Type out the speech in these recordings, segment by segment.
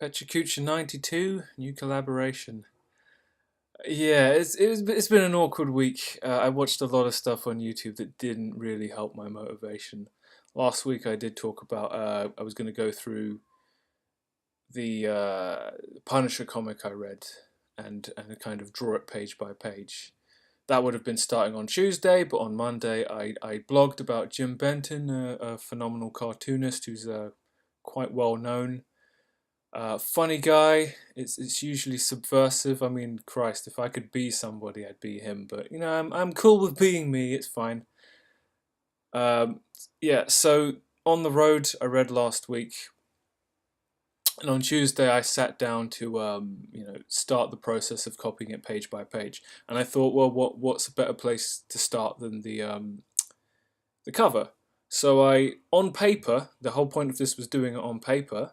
Pecha Kucha 92, new collaboration. Yeah, it's been an awkward week. I watched a lot of stuff on YouTube that didn't really help my motivation. Last week I did talk about I was going to go through the Punisher comic I read and kind of draw it page by page. That would have been starting on Tuesday, but on Monday I blogged about Jim Benton, a phenomenal cartoonist who's quite well known. Funny guy. It's usually subversive. I mean, Christ, if I could be somebody, I'd be him. But I'm cool with being me. It's fine. Um, yeah. So on the road, I read last week, and on Tuesday I sat down to start the process of copying it page by page. And I thought, well, what's a better place to start than the cover? So on paper, the whole point of this was doing it on paper.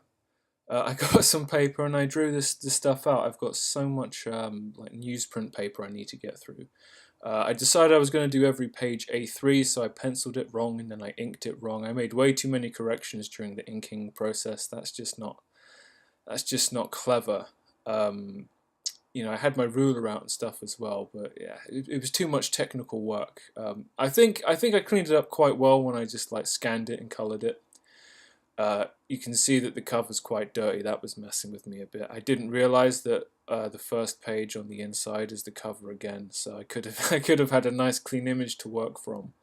I got some paper and I drew this stuff out. I've got so much like newsprint paper I need to get through. I decided I was going to do every page A3, so I penciled it wrong and then I inked it wrong. I made way too many corrections during the inking process. That's just not clever. Um, I had my ruler out and stuff as well, but yeah, it was too much technical work. I think I cleaned it up quite well when I just like scanned it and colored it. You can see that the cover's quite dirty. That was messing with me a bit. I didn't realize that the first page on the inside is the cover again, so I could have I could have had a nice clean image to work from.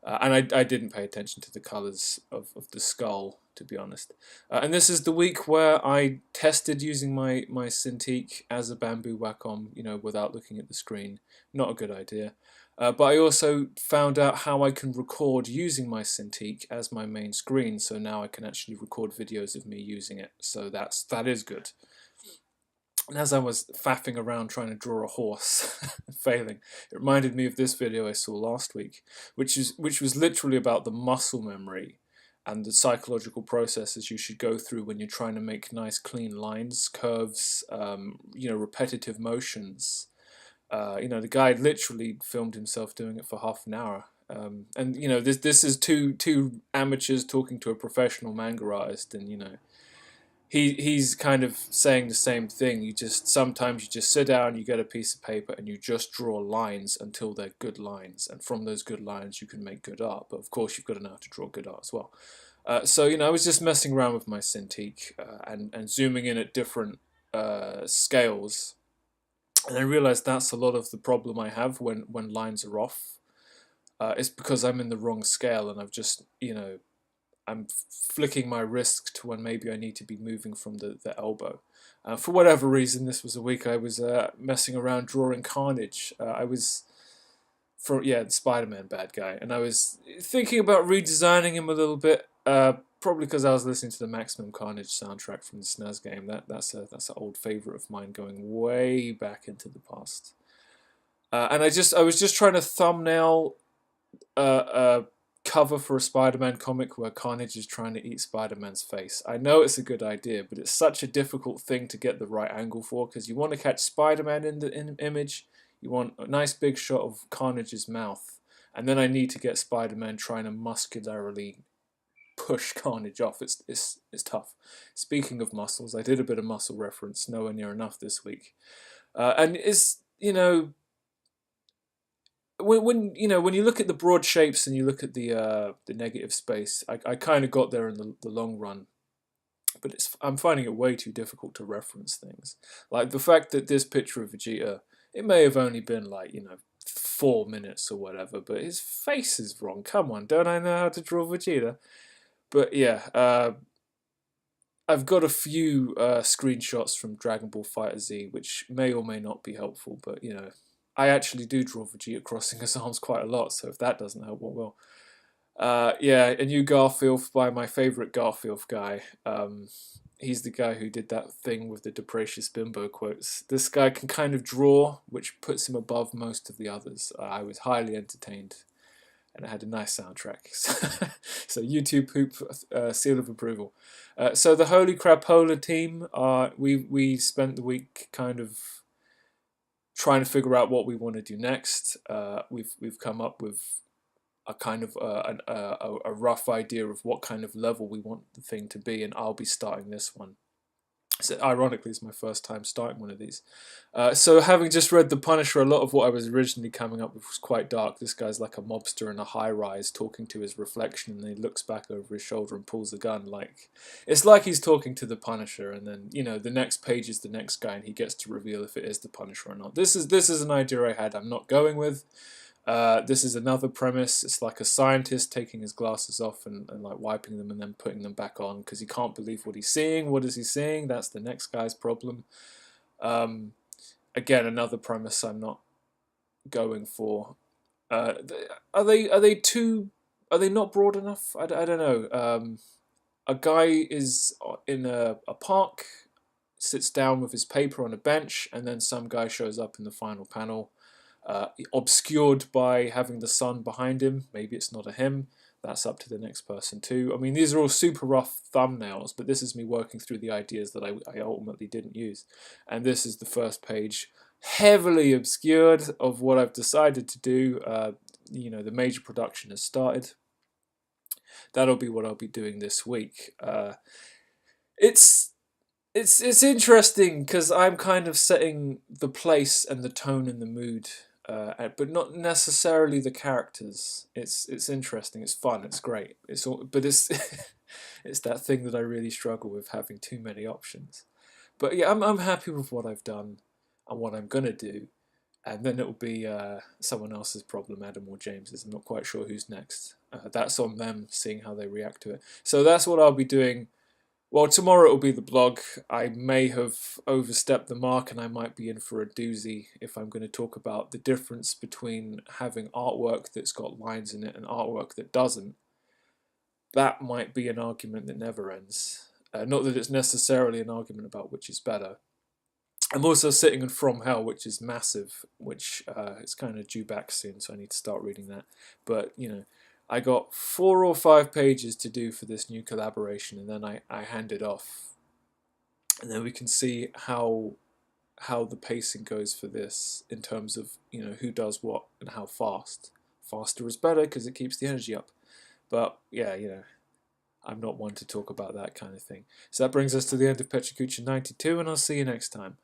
And I didn't pay attention to the colors of the skull, to be honest. And this is the week where I tested using my Cintiq as a bamboo Wacom, without looking at the screen. Not a good idea. But I also found out how I can record using my Cintiq as my main screen, so now I can actually record videos of me using it. So that is good. And as I was faffing around trying to draw a horse, failing, it reminded me of this video I saw last week, which was literally about the muscle memory and the psychological processes you should go through when you're trying to make nice clean lines, curves, repetitive motions. The guy literally filmed himself doing it for half an hour. And this is two amateurs talking to a professional manga artist, and he's kind of saying the same thing. Sometimes you just sit down, you get a piece of paper, and you just draw lines until they're good lines, and from those good lines you can make good art. But of course, you've got to know how to draw good art as well. So I was just messing around with my Cintiq and zooming in at different scales, and I realized that's a lot of the problem I have when lines are off. It's because I'm in the wrong scale, and I'm flicking my wrist to when maybe I need to be moving from the elbow. For whatever reason, this was a week I was messing around drawing Carnage. I was the Spider-Man bad guy, and I was thinking about redesigning him a little bit. Probably because I was listening to the Maximum Carnage soundtrack from the SNES game. That's an old favorite of mine, going way back into the past. And I was just trying to thumbnail a cover for a Spider-Man comic where Carnage is trying to eat Spider-Man's face. I know it's a good idea, but it's such a difficult thing to get the right angle for, because you want to catch Spider-Man in the image, you want a nice big shot of Carnage's mouth, and then I need to get Spider-Man trying to muscularly push Carnage off. It's tough. Speaking of muscles, I did a bit of muscle reference, nowhere near enough this week, and it's when you look at the broad shapes and you look at the negative space, I kind of got there in the long run, but I'm finding it way too difficult to reference things. Like the fact that this picture of Vegeta, it may have only been like 4 minutes or whatever, but his face is wrong. Come on, don't I know how to draw Vegeta? But yeah, I've got a few screenshots from Dragon Ball Fighter Z, which may or may not be helpful, but I actually do draw Vegeta crossing his arms quite a lot, so if that doesn't help, what will? Yeah, a new Garfield by my favourite Garfield guy. He's the guy who did that thing with the Deprecious Bimbo quotes. This guy can kind of draw, which puts him above most of the others. I was highly entertained, and it had a nice soundtrack. So YouTube poop seal of approval. So the Holy Crapola team, we spent the week kind of trying to figure out what we want to do next. We've come up with a kind of a rough idea of what kind of level we want the thing to be, and I'll be starting this one. So ironically, it's my first time starting one of these. So having just read The Punisher, a lot of what I was originally coming up with was quite dark. This guy's like a mobster in a high-rise talking to his reflection, and then he looks back over his shoulder and pulls a gun. Like, it's like he's talking to the Punisher, and then, you know, the next page is the next guy, and he gets to reveal if it is the Punisher or not. This is an idea I had. I'm not going with. This is another premise. It's like a scientist taking his glasses off and like wiping them and then putting them back on because he can't believe what he's seeing. What is he seeing? That's the next guy's problem. Again, another premise I'm not going for. Are they too? Are they not broad enough? I don't know. A guy is in a park, sits down with his paper on a bench, and then some guy shows up in the final panel. Obscured by having the sun behind him. Maybe it's not a him. That's up to the next person too. I mean, these are all super rough thumbnails, but this is me working through the ideas that I ultimately didn't use. And this is the first page, heavily obscured, of what I've decided to do. You know, the major production has started. That'll be what I'll be doing this week. It's interesting because I'm kind of setting the place and the tone and the mood, but not necessarily the characters. It's interesting. It's fun. It's great. But it's it's that thing that I really struggle with, having too many options. But yeah, I'm happy with what I've done and what I'm gonna do, and then it'll be someone else's problem, Adam or James's. I'm not quite sure who's next. That's on them, seeing how they react to it. So that's what I'll be doing. Well, tomorrow it'll be the blog. I may have overstepped the mark and I might be in for a doozy if I'm going to talk about the difference between having artwork that's got lines in it and artwork that doesn't. That might be an argument that never ends. Not that it's necessarily an argument about which is better. I'm also sitting in From Hell, which is massive, which is kind of due back soon, so I need to start reading that. But, you know, I got 4 or 5 pages to do for this new collaboration, and then I hand it off. And then we can see how the pacing goes for this in terms of, you know, who does what and how fast. Faster is better because it keeps the energy up. But, yeah, you know, I'm not one to talk about that kind of thing. So that brings us to the end of Pecha Kucha 92, and I'll see you next time.